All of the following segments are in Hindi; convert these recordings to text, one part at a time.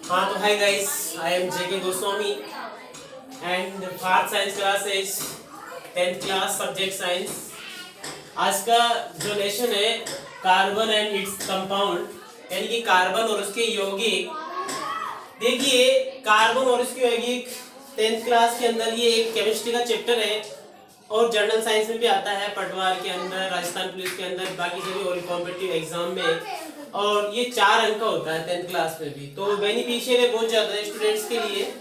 हाँ तो hi guys, I am JK Goswami and Parth science class is 10th class subject science. आज का जो लेसन है कार्बन एंड इट्स कंपाउंड, यानी कि कार्बन और उसके यौगिक। देखिए, कार्बन और उसके यौगिक 10th क्लास के अंदर ये एक केमिस्ट्री का चैप्टर है और जनरल साइंस में भी आता है, पटवार के अंदर, राजस्थान पुलिस के अंदर, बाकी सभी और कॉम्पिटिटिव एग्जाम में। और ये 4 अंक का होता है 10th क्लास में भी, तो बेनिफिशियल है बहुत ज्यादा स्टूडेंट्स के लिए।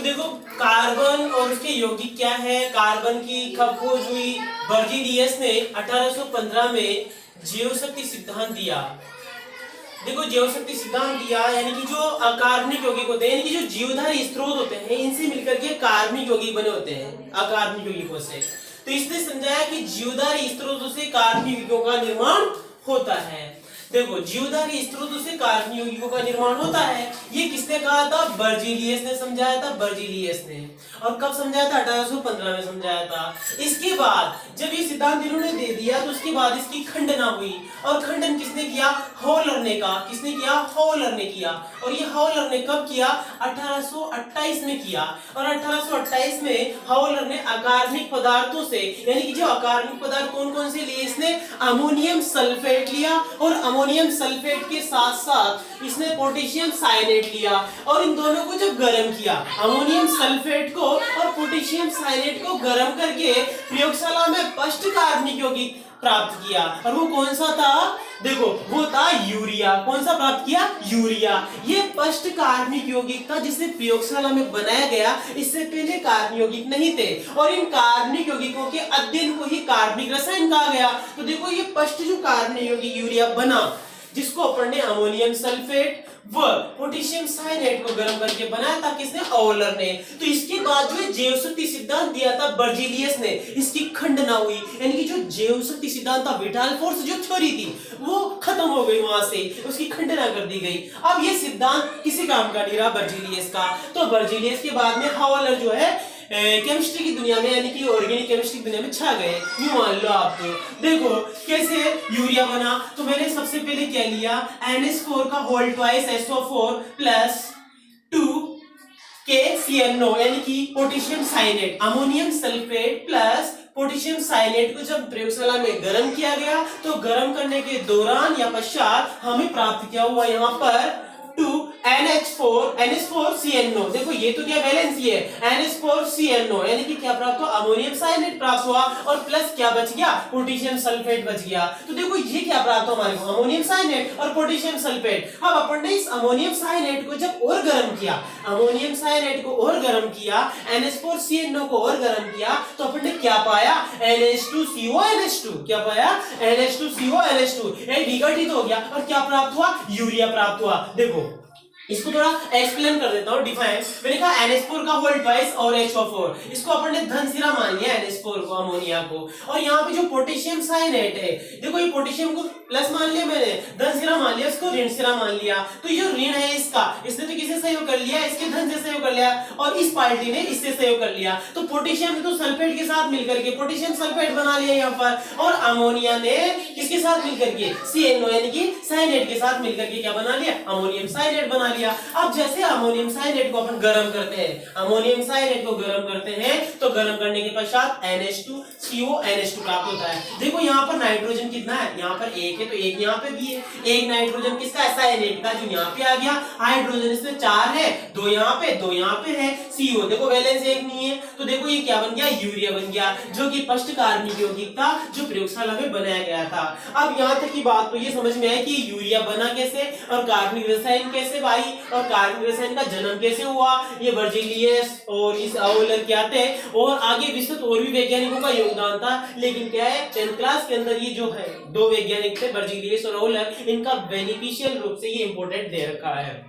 देखो कार्बन और उसके यौगिक क्या है। कार्बन की कब खोज हुई? बर्जीलियस ने 1815 में जीव शक्ति सिद्धांत दिया। देखो, जीव शक्ति सिद्धांत दिया यानी कि जो अकार्बनिक यौगिक होते हैं, यानी कि जो जीवधारी स्रोत होते हैं, इनसे मिलकर के कार्बनिक यौगिक बने होते हैं अकार्बनिक यौगिकों से। तो इसने समझाया कि जीवधारी स्रोतों से कार्बनिक यौगिकों का निर्माण होता है। देखो, जीवधारी स्रोतों से कार्बनिक यौगिकों का निर्माण होता है, ये किसने कहा था? बर्जीलियस ने समझाया था, बर्जीलियस ने। और कब समझाया था? 1815 में समझाया था। इसके बाद जब ये सिद्धांत इन्होंने दे दिया तो उसके बाद इसकी खंडना हुई। और खंडन किसने किया? हॉलर ने का। किसने किया? हॉलर ने किया। और ये हॉलर ने कब किया? 1828 में किया। और 1828 में हॉलर ने अकार्बनिक पदार्थों से, यानी कि जो अकार्बनिक पदार्थ कौन कौन से लिए? इसने अमोनियम सल्फेट लिया और अमोनियम सल्फेट के साथ साथ इसने पोटेशियम साइनेट लिया। और इन दोनों को जब गर्म किया, अमोनियम सल्फेट को और पोटेशियम साइनेट को गर्म करके प्रयोगशाला में पष्ट कार्बनिक यौगिक प्राप्त किया। और वो कौन सा था? देखो, वो था यूरिया। कौन सा प्राप्त किया? यूरिया। ये पष्ट कार्बनिक यौगिक था जिसे प्रयोगशाला में बनाया गया। इससे पहले कार्बनिक यौगिक नहीं थे और इन कार्बनिक यौगिकों के अध्ययन को ही कार्बनिक रसायन कहा गया। तो देखो, ये पष्ट जो कार्बनिक यौगिक यूरिया बना, जिसको अपन ने अमोनियम सल्फेट व पोटेशियम साइनेट को गर्म करके बनाया था, किसने? ऑलर ने। तो इसके बाद जो जैव शक्ति सिद्धांत दिया था बर्जीलियस ने, इसकी खंडना हुई, यानी कि जो जैव शक्ति सिद्धांत था, विटाल फोर्स जो थ्योरी थी, वो खत्म हो गई, वहां से उसकी खंडना कर दी गई। अब ये सिद्धांत किसी काम का नहीं रहा बर्जीलियस का। तो बर्जीलियस के बाद में हॉलर जो है केमिस्ट्री की दुनिया में, यानी कि ऑर्गेनिक केमिस्ट्री की दुनिया में छा गए, यूं मान लो आप। तो देखो कैसे यूरिया बना। तो मैंने सबसे पहले क्या लिया? NH4 का whole twice SO4 plus 2KCNO, यानी कि potassium cyanate, ammonium sulphate plus potassium cyanate को जब प्रयोगशाला में गर्म किया गया, तो गर्म करने के दौरान या पश्चात हमें प्राप्त किया हुआ यहाँ पर 2NH4CNO। देखो, ये तो क्या वैलेंसी है? NH4CNO, यानी कि क्या प्राप्त हुआ? अमोनियम साइनेट प्राप्त हुआ और प्लस क्या बच गया? पोटेशियम सल्फेट बच गया। तो देखो, ये क्या प्राप्त हुआ हमारे को? अमोनियम साइनेट और पोटेशियम सल्फेट। अब अपन ने इस अमोनियम साइनेट को जब और गर्म किया, अमोनियम साइनेट को और गर्म किया, NH4CNO को और गर्म किया, तो अपन ने क्या पाया? NH2CONH2। क्या पाया? NH2CONH2। ये विघटित हो गया और क्या प्राप्त हुआ? यूरिया प्राप्त हुआ। देखो, इसको थोड़ा एक्सप्लेन कर देता हूं। डिफाइन मैंने कहा NH4 का होल ट्वाइस और HO4, इसको अपन ने धन सिरा मान लिया NH4 को, अमोनिया को। और यहाँ पे जो पोटेशियम साइनेट है, देखो ये पोटेशियम को प्लस मान लिया मैंने, धन सिरा मान लिया, इसको ऋण सिरा मान लिया। तो ये ऋण है इसका, इसने तो किसे सहयोग कर लिया? इसके धन से सहयोग कर लिया और इस पार्टी ने इससे सहयोग कर लिया। तो पोटेशियम ने तो सल्फेट के साथ मिलकर के पोटेशियम सल्फेट बना लिया यहाँ पर, और अमोनिया ने किसके साथ मिलकर के? CNO, यानी कि साइनेट के साथ मिलकर के क्या बना लिया? अमोनियम साइनेट बना लिया। अब जैसे अमोनियम साइनेट को अपन गर्म करते हैं, अमोनियम साइनेट को गर्म करते हैं, तो गर्म करने के पश्चात NH2CONH2 प्राप्त होता है। देखो यहाँ पर नाइट्रोजन कितना है? यहाँ पर एक है, तो एक यहाँ पे भी है। एक नाइट्रोजन किसका है? साइनेट का, जो यहाँ पे आ गया। हाइड्रोजन इसमें 4 है, 2 यहाँ पे, 2 यहाँ पे है। CO, देखो वैलेंस एक नहीं है। तो देखो ये क्या बन गया? यूरिया बन गया, जो कि पष्ट कार्बनिक यौगिक था, जो प्रयोगशाला में बनाया गया था। अब यहाँ तक की बात तो ये समझ में आई कि यूरिया बना कैसे और कार्बनिक रसायन कैसे भाई, और कार्बनिक रसायन का जन्म कैसे हुआ, ये बर्जीलियस और इस हॉलर क्या थे, और आगे विस्तृत और भी वैज्ञानिकों का योगदान था। लेकिन क्या है, 10th क्लास के अंदर ये जो है 2 वैज्ञानिक थे, बर्जीलियस और हॉलर, इनका बेनिफिशियल रूप से ये इंपॉर्टेंट दे रखा है।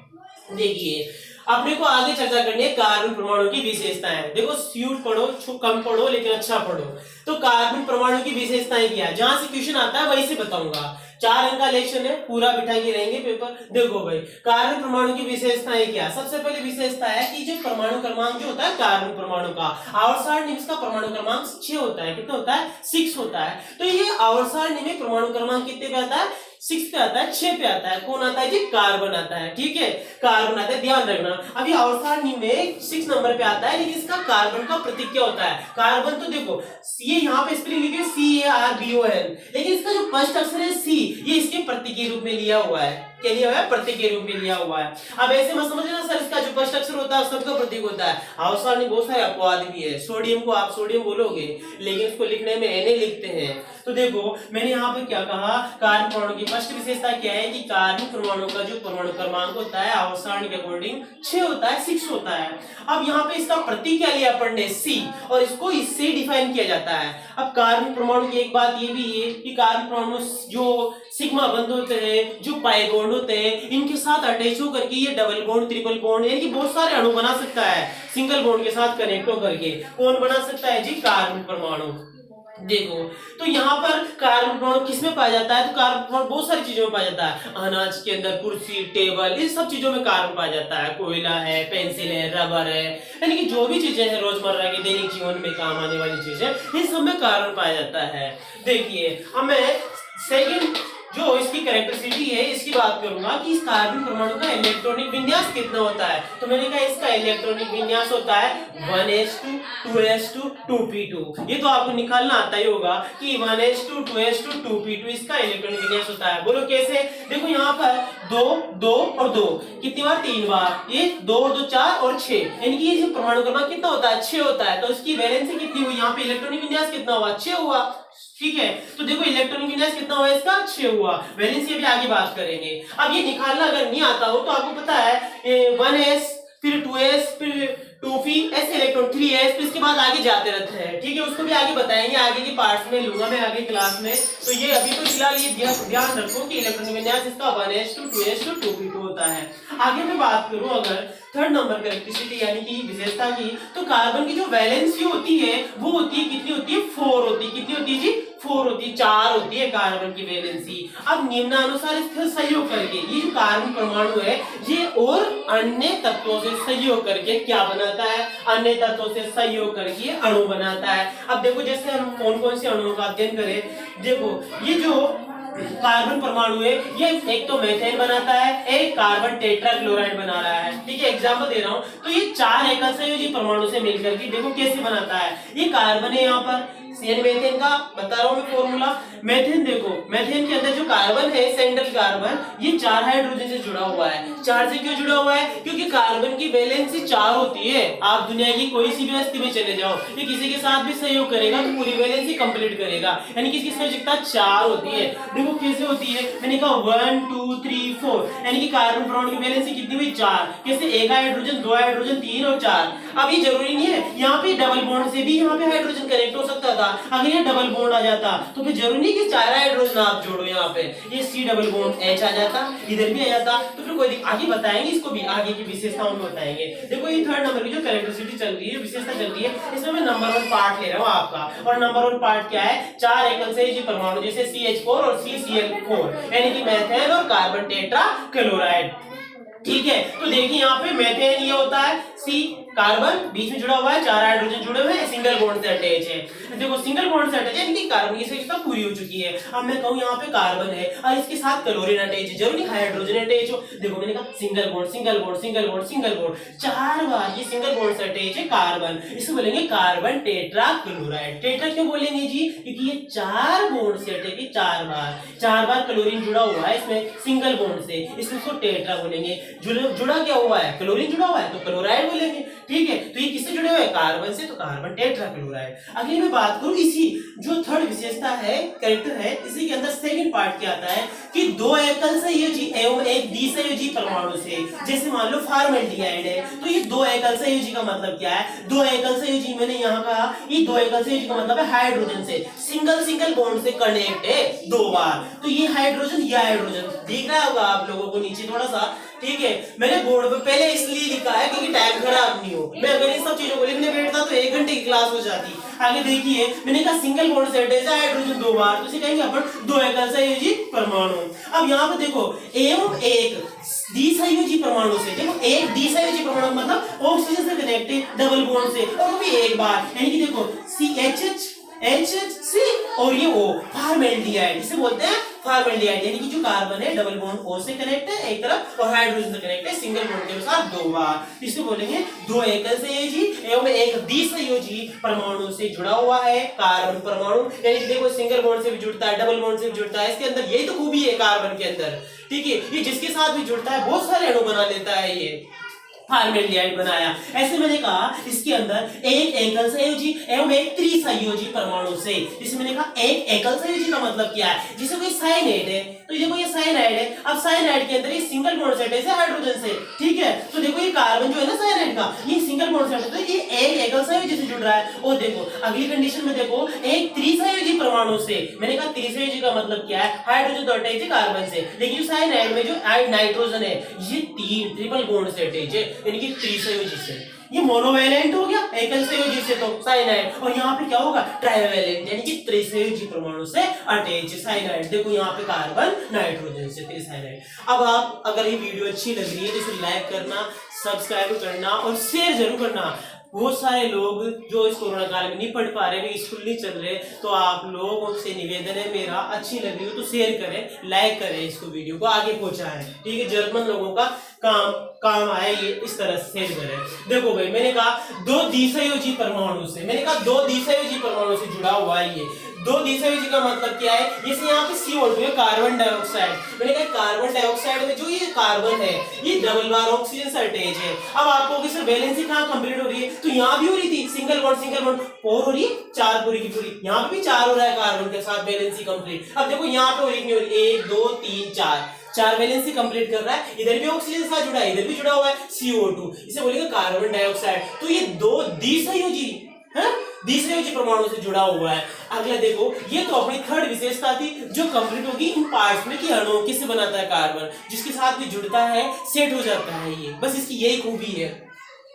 देखिए, अपने को आगे चर्चा करनी है कार्बन परमाणु की विशेषताएं। देखो, स्यूट पढ़ो, कम पढ़ो लेकिन अच्छा पढ़ो। तो कार्बन परमाणु की विशेषताएं क्या है, जहां से क्वेश्चन आता है वहीं से बताऊंगा। 4 अंक का लेक्चर है, पूरा बिठा के रहेंगे पेपर। देखो भाई, कार्बन परमाणु की विशेषताएं क्या? सबसे पहले विशेषता है कि जो परमाणु क्रमांक जो होता है कार्बन परमाणु का, आवर्त सारणी का परमाणु क्रमांक 6 होता है। कितना होता है? 6 होता है। तो ये आवर्त सारणी में परमाणु क्रमांक कितने पे आता है? 6 पे आता है, 6 पे आता है, कौन आता है जी, कार्बन आता है। ठीक है, कार्बन आता है, ध्यान रखना। अभी आवर्त सारणी में 6 नंबर पे आता है, लेकिन इसका कार्बन का प्रतीक क्या होता है, कार्बन तो देखो ये यहाँ पे स्पेलिंग लिखी है CARBON, लेकिन इसका जो फर्स्ट अक्षर है C, ये इसके प्रतीक के रूप में लिया हुआ है। क्या लिया हुआ है, प्रतीक के रूप में लिया हुआ है। अब ऐसे मत समझना सर इसका जो फर्स्ट अक्षर होता है सबका प्रतीक होता है। आवर्त सारणी बहुत सारे अपवाद भी है, सोडियम को आप सोडियम बोलोगे, लेकिन उसको लिखने में Na लिखते हैं। तो देखो मैंने यहाँ पे क्या कहा, कार्बन परमाणु की फर्स्ट विशेषता क्या है कि कार्बन परमाणु का जो परमाणु क्रमांक होता है आवर्त सारणी के अकॉर्डिंग 6 होता है, 6 होता है। अब यहाँ पे इसका प्रतीक क्या लिया अपन ने, C, और इसको इससे डिफाइन किया जाता है। अब कार्बन परमाणु की एक बात ये भी है कि कार्बन परमाणु जो सिग्मा बंध होते हैं, जो पाई बॉन्ड होते हैं, इनके साथ अटैच होकर के ये डबल बॉन्ड, ट्रिपल बॉन्ड, यानी कि बहुत सारे अणु बना सकता है सिंगल बॉन्ड के साथ कनेक्ट होकर के। कौन बना सकता है जी, कार्बन परमाणु। देखो तो यहाँ पर कार्बन परमाणु किसमें पाया जाता है, तो कार्बन परमाणु बहुत सारी चीजों में पाया जाता है। अनाज के अंदर, कुर्सी, टेबल, इन सब चीजों में कार्बन पाया जाता है। कोयला है, पेंसिल है, रबर है, यानी कि जो भी चीजें हैं रोजमर्रा के दैनिक जीवन में काम आने वाली चीजें, इन सब में कार्बन पाया जाता है। देखिए अब मैं सेकंड जो इसकी कैरेक्टरिस्टिक है इसकी बात करूंगा कि इस कार्बन परमाणु का इलेक्ट्रॉनिक विन्यास कितना होता है। तो मैंने कहा इसका इलेक्ट्रॉनिक विन्यास होता है 1s2 2s2 2p2। ये तो आपको निकालना आता ही होगा कि 1s2 2s2 2p2 इसका इलेक्ट्रॉनिक विन्यास होता है। बोलो कैसे, देखो यहाँ पर 2 2 और 2 कितनी बार, 3 बार, ये 2 2 4 और 6, यानी कि ये जो परमाणु क्रमांक कितना होता है, 6 होता है। तो इसकी वैलेंसी कितनी हुई, यहाँ पे इलेक्ट्रॉनिक विन्यास कितना हुआ, 6 हुआ। ठीक है, तो देखो इलेक्ट्रॉनिक विन्यास कितना हुआ इसका, 6 हुआ। वैलेंसी अभी आगे बात करेंगे। अब ये निकालना अगर नहीं आता हो तो आपको पता है 1s फिर 2s फिर 2p ऐसे इलेक्ट्रॉन 3s, फिर इसके बाद आगे जाते रहते हैं। ठीक है, उसको भी आगे बताएंगे, आगे की पार्ट्स में लूंगा मैं आगे क्लास में। तो ये अभी तो फिलहाल ये ध्यान रखो कि इलेक्ट्रॉनिक विन्यास इसका 1s2 2s2 2p2 होता है। आगे मैं बात करूं अगर थर्ड नंबर कैरेक्टरिस्टिक यानी कि विशेषता की, तो कार्बन की जो वैलेंसी होती है वो होती है, कितनी होती है, 4 होती है। कितनी होती है जी, 4 होती है, 4 होती है कार्बन की वैलेंसी। अब निम्नानुसार इसका सहयोग करके ये जो कार्बन परमाणु है ये और अन्य तत्वों से सहयोग करके क्या बनाता है, अन्य तत्वों से सहयोग करके अणु बनाता है। अब देखो जैसे हम कौन कौन से अणुओं का अध्ययन करें, देखो ये जो कार्बन परमाणु है ये एक तो मीथेन बनाता है, एक कार्बन टेट्राक्लोराइड बना रहा है। ठीक है, एग्जांपल दे रहा हूं, तो ये 4 एकल संयोजी परमाणु से मिलकर के देखो कैसे बनाता है। ये कार्बन है यहाँ पर, मीथेन का बता रहा हूं मैं फॉर्मूला। मीथेन देखो, मीथेन के अंदर जो कार्बन है सेंट्रल कार्बन, ये 4 हाइड्रोजन से जुड़ा हुआ है। 4 से क्यों जुड़ा हुआ है, क्योंकि कार्बन की वैलेंसी 4 होती है। आप दुनिया की कोई सी भी हस्ती में चले जाओ, ये किसी के साथ भी सहयोग करेगा तो पूरी वैलेंसी कंप्लीट करेगा, यानी कि इसकी संयोजकता 4 होती है। देखो कैसे होती है, मैंने कहा 1 2 3 4, यानी कि कार्बन परमाणु की वैलेंसी कितनी हुई, 4। कैसे, 1 हाइड्रोजन 2 हाइड्रोजन 3 और 4। अब ये जरूरी नहीं है, यहाँ पे डबल बॉन्ड से भी यहाँ पे हाइड्रोजन कनेक्ट हो सकता था। अगर ये डबल बॉन्ड आ जाता तो फिर जरूरी नहीं कि 4 हाइड्रोजन आप जोड़ो, यहाँ पे ये C डबल बॉन्ड H आ जाता, इधर भी आ जाता, तो फिर कोई आगे बताएंगे, इसको भी आगे की विशेषताओं में बताएंगे। देखो ये थर्ड नंबर की जो कैरेक्टरिस्टिक चल रही है, विशेषता चल रही है, इसमें मैं नंबर 1 पार्ट ले रहा हूँ आपका। और नंबर 1 पार्ट क्या है, 4 एकल संयोजी परमाणु जैसे CH4 और CCl4, यानी कि मीथेन और कार्बन टेट्राक्लोराइड। ठीक है, तो देखिए यहाँ पे मीथेन ये होता है, C कार्बन बीच में जुड़ा हुआ है, 4 हाइड्रोजन जुड़े हुए हैं, सिंगल बॉन्ड से अटैच है। देखो सिंगल बॉन्ड से अटैच है, इनकी कार्बन की संख्या पूरी हो चुकी है। अब मैं कहूँ यहाँ पे कार्बन है और इसके साथ क्लोरीन अटैच है, जरूरी हाइड्रोजन अटैच हो। देखो मैंने कहा single bond single bond single bond single bond, 4 बार ये सिंगल बॉन्ड से अटैच है कार्बन, इसको बोलेंगे कार्बन टेट्राक्लोराइड। टेट्रा क्यों बोलेंगे जी, क्योंकि ये 4 बॉन्ड से अटैच है, 4 बार क्लोरीन जुड़ा हुआ है इसमें सिंगल बॉन्ड से, इसको टेट्रा बोलेंगे। जुड़ा क्या हुआ है, क्लोरीन जुड़ा हुआ है तो क्लोराइड बोलेंगे। ठीक है, तो ये किससे जुड़े हुए हैं, कार्बन से, तो कार्बन टेट्राक्लोराइड। अगली मैं बात करूं इसी जो थर्ड विशेषता है, कैरेक्टर है, इसी के अंदर सेकंड पार्ट क्या आता है कि 2 एकल संयोजी एवं एक द्विसंयोजी परमाणु से, जैसे मान लो फॉर्मल्डिहाइड है, तो ये 2 एकल संयोजी का मतलब क्या है, 2 एकल संयोजी मैंने यहाँ कहा, ये 2 एकल संयोजी का मतलब है हाइड्रोजन से सिंगल बॉन्ड से कनेक्ट है 2 बार, तो ये हाइड्रोजन दिख रहा होगा आप लोगों को नीचे थोड़ा सा। ठीक है, मैंने बोर्ड पे पहले इसलिए लिखा है क्योंकि टाइम खराब नहीं हो, मैं अगर इन सब चीजों को लिखने बैठता तो 1 घंटे की क्लास हो जाती। आगे देखिए मैंने कहा सिंगल बॉन्ड से अटैच है हाइड्रोजन 2 बार, तो इसे कहेंगे अपन 2 एकल संयोजी परमाणु। अब यहाँ पे देखो एवं एक द्विसंयोजी परमाणु से, देखो एक द्विसंयोजी परमाणु मतलब ऑक्सीजन से कनेक्टेड डबल बॉन्ड से, और वो भी 1 बार, यानी कि देखो CHH HHC और ये O फॉर्मल्डिहाइड, इसे बोलते हैं फॉर्मेल्डिहाइड यानी कि जो कार्बन है डबल बॉन्ड O से कनेक्ट है एक तरफ और हाइड्रोजन से कनेक्ट है सिंगल बॉन्ड के साथ दो बार। इसको बोलेंगे दो एकल संयोजी एवं एक द्विसंयोजी परमाणु से जुड़ा हुआ है कार्बन परमाणु। यानी कि देखो सिंगल बॉन्ड से भी जुड़ता है, डबल बॉन्ड से भी जुड़ता है, इसके अंदर यही तो खूबी है कार्बन के अंदर, ठीक है। ये जिसके साथ भी जुड़ता है बहुत सारे अणु बना लेता है, ये फॉर्मेल्डिहाइड बनाया। ऐसे मैंने कहा इसके अंदर एक एकल संयोजी एवं एक त्रिसंयोजी परमाणु से। इसमें मैंने कहा एक एकल संयोजी का मतलब क्या है, जैसे कोई साइनाइड है तो देखो ये साइनाइड है, अब साइनाइड के अंदर ये सिंगल बॉन्ड सेट है हाइड्रोजन से, ठीक है। तो देखो ये कार्बन जो है ना साइनाइड का, ये सिंगल बॉन्ड सेट है तो ये एक एकल संयोजी से जुड़ रहा है। और देखो अगली कंडीशन में देखो एक त्रिसंयोजी परमाणु से। मैंने कहा त्रिसंयोजी का मतलब क्या है, हाइड्रोजन तो अटैच है कार्बन से, लेकिन जो साइनाइड में जो नाइट्रोजन है ये तीन ट्रिपल बॉन्ड से अटैच है, यानी कि त्रिसंयोजी से। ये मोनोवैलेंट हो गया एकल संयोजी से तो साइनाइड, और यहाँ पे क्या होगा ट्राइवैलेंट यानी कि त्रिसंयोजी परमाणु से अटैच साइनाइड। देखो यहाँ पे कार्बन नाइट्रोजन से त्रिसाइनाइड। अब आप अगर ये वीडियो अच्छी लग रही है तो इसे लाइक करना, सब्सक्राइब करना और शेयर जरूर करना। बहुत सारे लोग जो इस कोरोना काल में नहीं पढ़ पा रहे, स्कूल नहीं चल रहे, तो आप लोगों से निवेदन है मेरा, अच्छी लग रही हो तो शेयर करें, लाइक करें, इसको वीडियो को आगे पहुंचाएं, ठीक है। जरूरतमंद लोगों का काम आए, ये इस तरह से शेयर करें। देखो भाई मैंने कहा दो द्विसंयोजी परमाणु से, मैंने कहा दो द्विसंयोजी परमाणु से जुड़ा हुआ है ये। दो द्विसंयोजी का मतलब क्या है, जैसे यहाँ पे CO2 है कार्बन डाइऑक्साइड, मैंने कहा कार्बन डाइऑक्साइड में जो ये कार्बन है ये डबल बार ऑक्सीजन से अटैच है। अब आपको कि सर वैलेंसी कहाँ कंप्लीट हो रही है, तो यहाँ भी हो रही थी सिंगल बॉन्ड 4 हो रही है, 4 पूरी की पूरी, यहाँ पे भी 4 हो रहा है कार्बन के साथ वैलेंसी कंप्लीट। अब देखो यहाँ पे हो रही है 1 2 3 4 वैलेंसी कंप्लीट कर रहा है, इधर भी ऑक्सीजन साथ जुड़ा है, इधर भी जुड़ा हुआ है CO2, इसे बोलेंगे कार्बन डाइऑक्साइड। तो ये दो द्विसंयोजी द्विसंयोजी परमाणु से जुड़ा हुआ है। अगला देखो ये तो अपनी थर्ड विशेषता थी जो कंप्लीट होगी इन पार्ट्स में कि अणु किससे बनाता है कार्बन, जिसके साथ भी जुड़ता है सेट हो जाता है, ये बस इसकी यही खूबी है।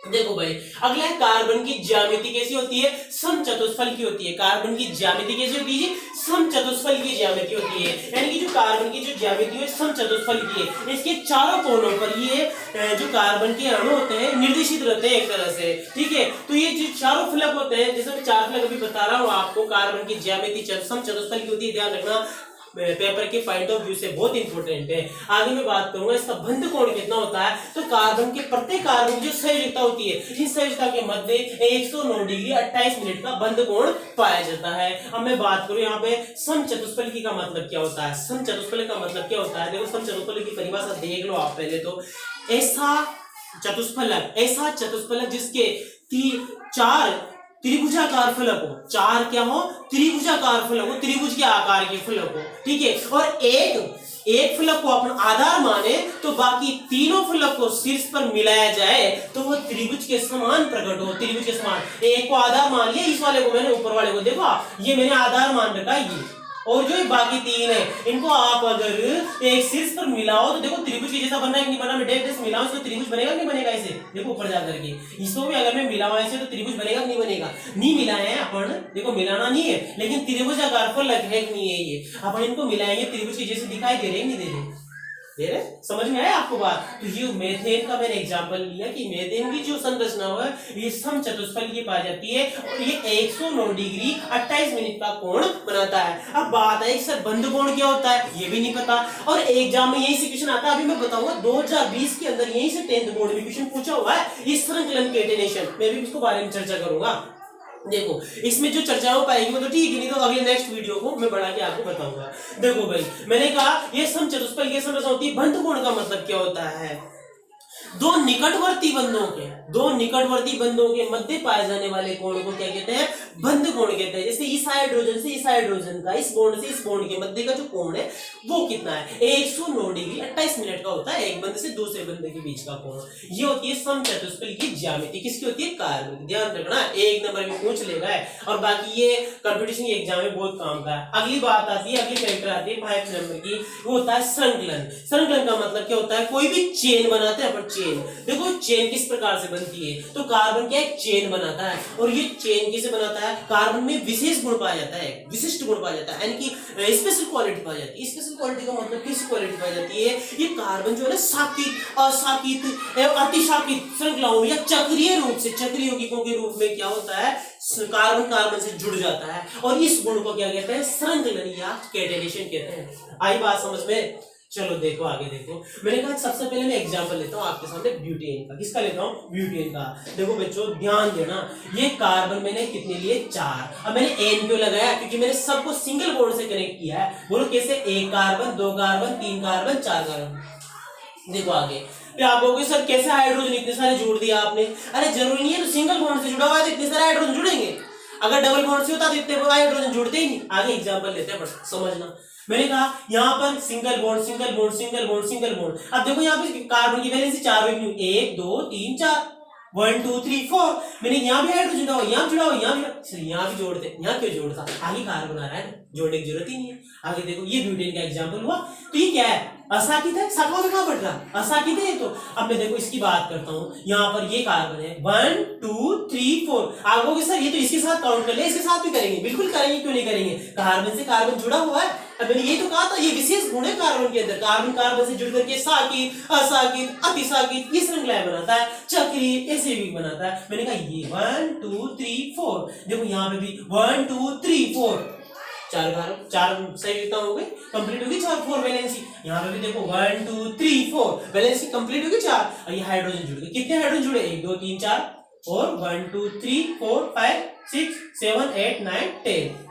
देखो भाई अगला है कार्बन की ज्यामिति कैसी होती है, समचतुष्फल की होती है। कार्बन की ज्यामिति कैसी होती है, समचतुष्फल की ज्यामिति होती है, यानी कि जो कार्बन की जो ज्यामिति है समचतुष्फल की है। इसके चारों कोनों पर ये जो कार्बन के अणु होते हैं निर्देशित रहते हैं एक तरह से, ठीक है। तो ये जो चारों फलक होते हैं, जैसे मैं 4 फलक अभी बता रहा हूँ आपको, कार्बन की ज्यामिति समचतुष्फल की होती है, ध्यान रखना पेपर के पॉइंट ऑफ व्यू से बहुत इंपॉर्टेंट है। आगे मैं बात करूंगा इसका बंध कोण कितना होता है, तो कार्बन के प्रत्येक कार्बन की जो संयोजकता होती है, इस संयोजकता के मध्य 109 डिग्री 28 मिनट का बंध कोण पाया जाता है। अब मैं बात करूं यहाँ पे समचतुष्फलकी का मतलब क्या होता है। समचतुष्फलक का मतलब क्या होता है, देखो समचतुष्फलक की परिभाषा देख लो आप पहले तो। ऐसा चतुष्फलक जिसके 4 त्रिभुजाकार फलक हो, 4 क्या हो त्रिभुजाकार फलक हो, त्रिभुज के आकार के फलक हो, ठीक है। और एक फलक को अपन आधार माने तो बाकी तीनों फलक को शीर्ष पर मिलाया जाए तो वो त्रिभुज के समान प्रकट हो, त्रिभुज के समान। एक को आधार मान लिया, इस वाले को मैंने ऊपर वाले को, देखो ये मैंने आधार मान रखा है ये, और जो बाकी 3 है इनको आप अगर एक शीर्ष पर मिलाओ तो देखो त्रिभुज के जैसा बनना है कि नहीं बनना। मैं डेट से मिलाऊं इसको त्रिभुज बनेगा नहीं बनेगा, ऐसे देखो ऊपर जा करके इसको भी अगर मैं मिलाऊं ऐसे तो त्रिभुज बनेगा नहीं बनेगा। नहीं मिलाए हैं अपन, देखो मिलाना नहीं है, लेकिन त्रिभुजाकार फलक है कि नहीं है, ये अपन इनको मिलाएंगे त्रिभुज के जैसे दिखाई दे रहे नहीं दे रहे, समझ में आया आपको बात। तो ये मेथेन का मैंने एग्जांपल लिया कि मेथेन की जो संरचना है ये समचतुष्फल की पाई जाती है और ये 109 डिग्री 28 मिनट का कोण बनाता है। अब बात है सर बंध कोण क्या होता है, ये भी नहीं पता, और एग्जाम में यही से क्वेश्चन आता है। अभी मैं बताऊंगा 2020 के अंदर यही से 10th बोर्ड में क्वेश्चन पूछा हुआ है, ये संकलन केटेनेशन, मैं भी इसको बारे में चर्चा करूंगा। देखो इसमें जो चर्चा हो पाएगी वो तो ठीक है, नहीं तो अगले नेक्स्ट वीडियो को मैं बढ़ा के आपको बताऊंगा। देखो भाई मैंने कहा ये समचतुष्फल की संरचना होती है। बंध कोण का मतलब क्या होता है, दो निकटवर्ती बंधों के मध्य पाए जाने वाले कोण को क्या कहते हैं, बंध कोण कहते हैं। जैसे इस हाइड्रोजन से इस हाइड्रोजन का, इस बॉन्ड से इस बॉन्ड के मध्य का जो कोण है वो कितना है, 109 डिग्री 28 मिनट का होता है, एक बंध से दूसरे बंध के बीच का कोण। ये होती है समचतुष्फल की ज्यामिति। किसकी होती है, कार्बन। ध्यान रखना 1 नंबर में पूछ लेगा, और बाकी ये कंपटीशन के एग्जाम में बहुत काम का है। अगली बात आती है, अगली कैरेक्टर आती है 5 नंबर की, वो होता है संकलन। संकलन का मतलब क्या होता है, कोई भी चेन बनाते हैं अपन, चेन। देखो चेन किस प्रकार से बनती है, तो कार्बन क्या एक चेन बनाता है, और ये चेन कैसे बनाता है, कार्बन में विशेष गुण पाया जाता है, विशिष्ट गुण पाया जाता है, यानी कि स्पेशल क्वालिटी पाई जाती है। स्पेशल क्वालिटी का मतलब किस क्वालिटी पाई जाती है, ये कार्बन जो है ना साकित, असाकित एवं अतिसाकित श्रृंखलाओं या चक्रीय रूप से, चक्रीय यौगिकों के रूप में क्या होता है, कार्बन कार्बन से जुड़ जाता है, और इस गुण को क्या कहते हैं, श्रृंखलन या कैटेनेशन कहते हैं। आई बात समझ में। चलो देखो आगे देखो, मैंने कहा सबसे पहले मैं एग्जांपल लेता हूँ आपके सामने ब्यूटेन का। किसका लेता हूँ, ब्यूटेन का। देखो बच्चों ध्यान देना, ये कार्बन मैंने कितने लिए, 4। अब मैंने एन क्यों लगाया, क्योंकि मैंने सबको सिंगल बॉन्ड से कनेक्ट किया है। बोलो कैसे, 1 कार्बन, 2 कार्बन, 3 कार्बन, 4 कार्बन। देखो आगे फिर आप बोलोगे सर कैसे हाइड्रोजन इतने सारे जोड़ दिया आपने। अरे जरूरी नहीं है, तो सिंगल बॉन्ड से जुड़ा हुआ है तो इतने सारे हाइड्रोजन जुड़ेंगे, अगर डबल बॉन्ड से होता तो इतने हाइड्रोजन जुड़ते ही नहीं। आगे एग्जांपल लेते हैं, बस समझना। मैंने कहा यहाँ पर single bond, single bond, single bond, single bond. अब देखो यहाँ पे कार्बन की वैलेंसी 4 हुई, 1 2 3 4, 1 2 3 4। मैंने यहाँ भी हाइड्रोजन जुड़ा हुआ, यहाँ जुड़ा हुआ, यहाँ भी जोड़ते, यहाँ क्यों जोड़ता, आगे कार्बन आ रहा है, जोड़ने की जरूरत ही नहीं है। आगे देखो ये ब्यूटेन का एग्जांपल हुआ, तो ये क्या है, असाकित है, शाखाओं में कहां बढ़ रहा, असाकित है। तो अब मैं देखो इसकी बात करता हूं, यहाँ पर ये कार्बन है 1 2 3 4। आप कहोगे सर ये तो इसके साथ काउंट कर ले, इसके साथ भी करेंगे, बिल्कुल करेंगे, क्यों नहीं करेंगे, कार्बन से कार्बन जुड़ा हुआ है। अब मैंने ये तो कहा था ये विशेष गुण है कार्बन के अंदर, कार्बन कार्बन से जुड़ करके साकित, असाकित, अतिसाकित ये श्रृंखलाएं बनाता है, चक्रीय ऐसे भी बनाता है। मैंने कहा ये 1 2 3 4, देखो यहाँ पे भी 1 2 3 4, 4 कार्बन, 4 संयुक्ता हो गई, कंप्लीट होगी 4 वैलेंसी। यहाँ पे भी देखो 1 2 3 4 वैलेंसी कंप्लीट होगी 4, और ये हाइड्रोजन जुड़ गए। कितने हाइड्रोजन जुड़े, 1 2 3 4 और 1 2 3 4 5 6 7 8 9 10,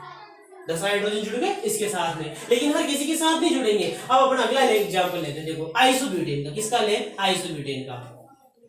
10 हाइड्रोजन जुड़ गए इसके साथ में, लेकिन हर किसी के साथ नहीं जुड़ेंगे। अब अपना अगला एग्जांपल लेते हैं, देखो आइसोब्यूटेन का। किसका ले, आइसोब्यूटेन का।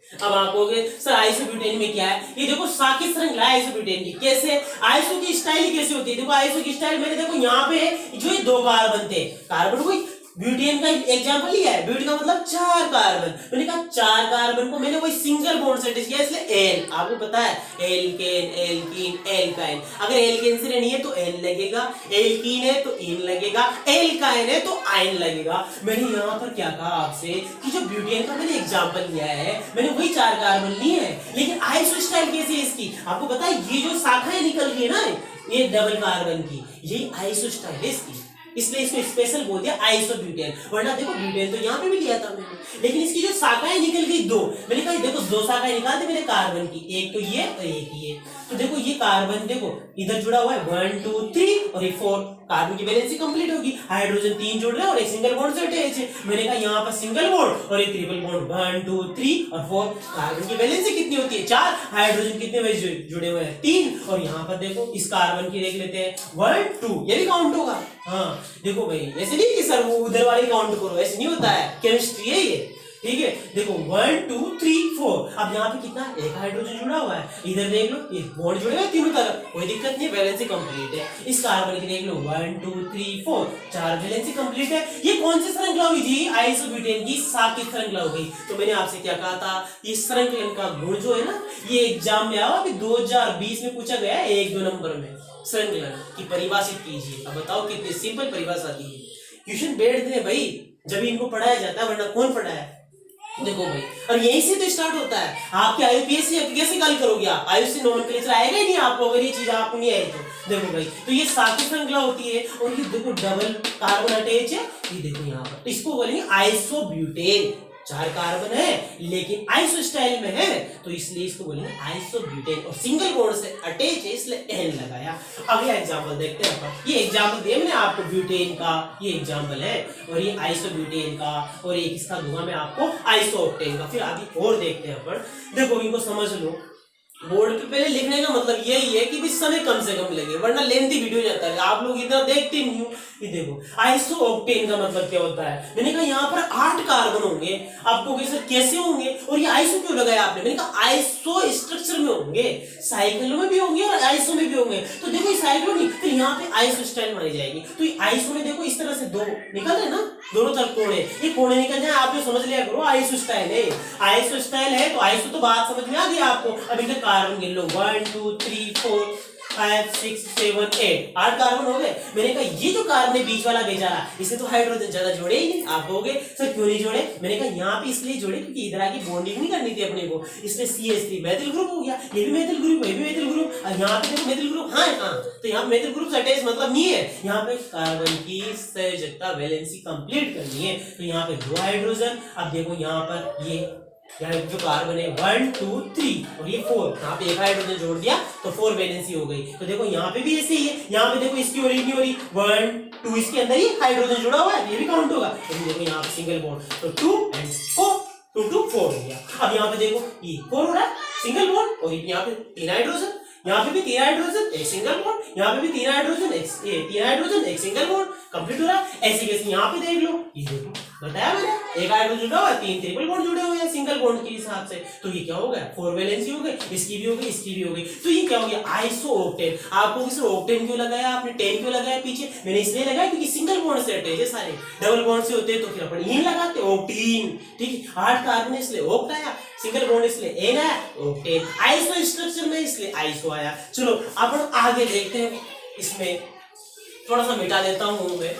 अब आप कहोगे सर आइसोब्यूटेन में क्या है, ये देखो साकित श्रृंखला है आइसोब्यूटेन की। कैसे, आइसो की स्टाइल कैसे होती है, देखो आइसो की स्टाइल मैंने देखो यहाँ पे जो ये 2 कार्बन थे, कार्बन को ब्यूटेन का एग्जांपल लिया है, ब्यूटेन का मतलब 4 कार्बन। मैंने कहा 4 कार्बन को मैंने वही सिंगल बॉन्ड से अटैच किया, इसलिए एल, आपको पता है एल्केन, एल्कीन, एल्काइन। अगर एल्केन से नहीं है तो एल लगेगा, एल्कीन है तो इन लगेगा, एल्काइन है तो आइन लगेगा। मैंने यहाँ पर क्या कहा आपसे कि जो ब्यूटेन का मैंने एग्जांपल लिया है, मैंने वही 4 कार्बन लिए हैं, लेकिन आइसो स्टाइल कैसी है इसकी, आपको पता है ये जो शाखाएं निकल रही है ना, ये डबल कार्बन की, ये आइसो स्टाइल है इसकी, इसलिए इसको स्पेशल बोल दिया आइसोब्यूटेन। वरना देखो ब्यूटेन तो यहाँ पे भी लिया था मैंने, लेकिन इसकी जो शाखाएं निकल गई 2, मैंने कहा देखो 2 शाखाएं निकाल दी मैंने कार्बन की, एक तो ये और एक ये। तो देखो ये कार्बन देखो इधर जुड़ा हुआ है 1 2 3 और ये 4, कार्बन की वैलेंसी कंप्लीट होगी, हाइड्रोजन 3 जुड़ रहे हैं और एक सिंगल बॉन्ड से अटैच है। मैंने कहा यहाँ पर सिंगल बॉन्ड और एक ट्रिपल बॉन्ड 1 2 3 और 4, कार्बन की वैलेंसी कितनी होती है 4, हाइड्रोजन कितने में जुड़े हुए हैं 3, और यहाँ पर देखो इस कार्बन की देख लेते हैं 1 2, ये भी काउंट होगा। हाँ देखो भाई ऐसे नहीं कि सर वो उधर वाली काउंट करो, ऐसे नहीं होता है, केमिस्ट्री है ये, ठीक है। देखो 1 2 3 4, अब यहाँ पे कितना, एक हाइड्रोजन जुड़ा हुआ है, इधर देख लो ये बॉन्ड जुड़े हुए तीनों तरफ, कोई दिक्कत नहीं, वैलेंसी कंप्लीट है। इस कार्बन की देख लो 1 2 3 4, 4 वैलेंसी कंप्लीट है। ये कौन सी श्रृंखला हुई जी, आइसोब्यूटेन की साकित श्रृंखला हो गई। तो मैंने आपसे क्या कहा था, ये श्रृंखलन का गुण जो है ना, ये एग्जाम में आया अभी 2020 में पूछा गया है 1 2 नंबर में, श्रृंखलन की परिभाषित कीजिए। अब बताओ कितनी सिंपल परिभाषा दी है, क्वेश्चन बैठते हैं भाई जब इनको पढ़ाया जाता है, वरना कौन पढ़ाया है। देखो भाई, और यहीं से तो स्टार्ट होता है, आपके आईयूपीएस से कैसे कल करोगे आप, आयुष से नोमेनक्लेचर आएगा ही नहीं आपको, अगर ये चीज आपको नहीं आई तो। देखो भाई, तो ये साकित श्रृंखला होती है, और ये देखो डबल कार्बन अटैच है, ये देखो यहाँ पर, तो इसको बोलेंगे आइसोब्यूटेन। 4 कार्बन है लेकिन आइसो स्टाइल में है, तो इसलिए इसको बोलेंगे आइसोब्यूटेन, और सिंगल बॉन्ड से अटैच है इसलिए एन लगाया। अगला एग्जांपल देखते हैं अपन, ये एग्जांपल दिया मैंने आपको ब्यूटेन का, ये एग्जांपल है, और ये आइसोब्यूटेन का, और एक इसका दूंगा मैं आपको आइसोऑक्टेन का। फिर आगे और देखते हैं अपन, देखो इनको समझ लो। बोर्ड पे पहले लिखने का मतलब यही है कि भाई समय कम से कम लगे, वरना लेंथी वीडियो जाता है, आप लोग इतना देखते नहीं हो। ये देखो आइसोऑक्टेन का मतलब क्या होता है, मैंने कहा यहाँ पर 8 कार्बन होंगे, आपको कैसे होंगे, और ये आइसो क्यों लगाया आपने, मैंने कहा आइसो स्ट्रक्चर में होंगे, साइकिल में भी होंगे और आइसो में भी होंगे। तो देखो साइकिल नहीं, तो यहाँ पे आइसो स्टाइल मानी जाएगी। तो ये आइसो में देखो इस तरह से 2 निकल रहे ना, दोनों तरफ कोने, ये कोने निकल जाए, आप जो समझ लिया करो आइसो स्टाइल है, आइसो स्टाइल है। तो आइसो तो बात समझ में आ गई आपको। अब इधर कार्बन गिन लो 1 2 3 4, 5 6 7 8 8 कार्बन हो गए। मैंने कहा ये जो कार्बन है बीच वाला बेचारा, इसे तो हाइड्रोजन ज्यादा जोड़े ही नहीं। आप कहोगे सर क्यों नहीं जोड़े? मैंने कहा यहाँ पे इसलिए जोड़े क्योंकि इधर आके बॉन्डिंग नहीं करनी थी अपने को, इसलिए CH3 मेथिल ग्रुप हो गया, ये भी मेथिल ग्रुप, ये भी मेथिल ग्रुप, और यहाँ पे देखो मेथिल ग्रुप। हाँ तो यहाँ मेथिल ग्रुप से अटैच मतलब नहीं है, यहाँ पे कार्बन की संयोजकता वैलेंसी कंप्लीट करनी है। तो यहाँ पे 2 हाइड्रोजन। अब देखो यहाँ पर ये जो कार्बन है 1 2 3 और ये 4, यहाँ पे एक हाइड्रोजन जोड़ दिया तो 4 वैलेंसी हो गई। तो देखो यहाँ पे भी ऐसे ही है, यहाँ पे देखो इसकी हो रही नहीं हो रही, 1 2 इसके अंदर ही हाइड्रोजन जुड़ा हुआ है, ये भी काउंट होगा। तो देखो यहाँ पे सिंगल बॉन्ड, तो 2 and 4 2 2 4 हो गया। अब यहाँ पे देखो ये 4 हो रहा है सिंगल बॉन्ड, और यहाँ पे 3 हाइड्रोजन, यहाँ पे भी 3 हाइड्रोजन एक सिंगल बॉन्ड, यहाँ पे भी 3 हाइड्रोजन एक 3 हाइड्रोजन एक सिंगल बॉन्ड, कंप्लीट हो रहा है। ऐसे कैसे यहाँ पे देख लो, ये देखो बताया मैंने, एक हाइड्रोजन जुड़ा हुआ है, 3 ट्रिपल बॉन्ड जुड़े हुए हैं सिंगल बॉन्ड के हिसाब से। तो ये क्या हो गया, 4 वैलेंसी हो गई, इसकी भी हो गई, इसकी भी हो गई। तो ये क्या हो गया, आइसोओक्टेन। आपको किस ऑक्टेन क्यों लगाया आपने, 10 क्यों लगाया पीछे? मैंने इसलिए लगाया क्योंकि सिंगल बॉन्ड से अटैच है सारे, डबल बॉन्ड से होते हैं तो फिर अपन यही लगाते ऑक्टीन। ठीक है, 8 कार्बन इसलिए ऑक्ट आया, सिंगल बॉन्ड इसलिए एन आया, ऑक्टेन। आइसो स्ट्रक्चर में इसलिए आइसो आया। चलो अपन आगे देखते हैं, इसमें थोड़ा सा मिटा देता हूं मैं,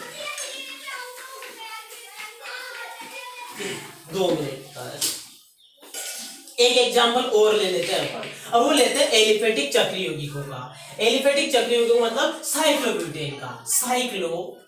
2 मिनट। एक एग्जांपल और ले लेते हैं अपन, और वो लेते हैं एलिफेटिक चक्रीय यौगिकों का। एलिफेटिक चक्रीय यौगिक मतलब साइक्लोब्यूटेन का, साइक्लोब्यूटेन।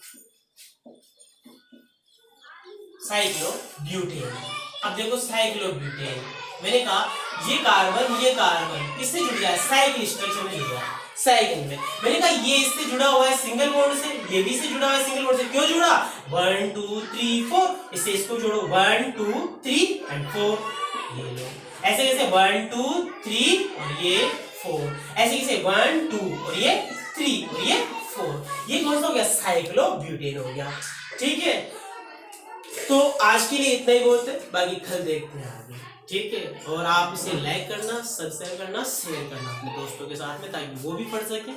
अब देखो साइक्लोब्यूटेन, मैंने कहा ये कार्बन किससे जुड़ गया है, साइकिल स्ट्रक्चर में जुड़ गया है, साइकिल में। मैंने कहा ये इससे जुड़ा हुआ है सिंगल बॉन्ड से, ये भी इससे जुड़ा हुआ है सिंगल बॉन्ड से। क्यों जुड़ा, 1 2 3 4, इससे इसको जोड़ो 1 2 3 and 4, ये लो। ऐसे कैसे 1 2 3 और ये 4, ऐसे कैसे 1 2 और ये 3 और ये 4। ये कौन सा हो गया, साइक्लोब्यूटेन हो गया। ठीक है, तो आज के लिए इतना ही बहुत है, बाकी कल देखते हैं आगे। ठीक है, और आप इसे लाइक करना, सब्सक्राइब करना, शेयर करना अपने दोस्तों के साथ में, ताकि वो भी पढ़ सके।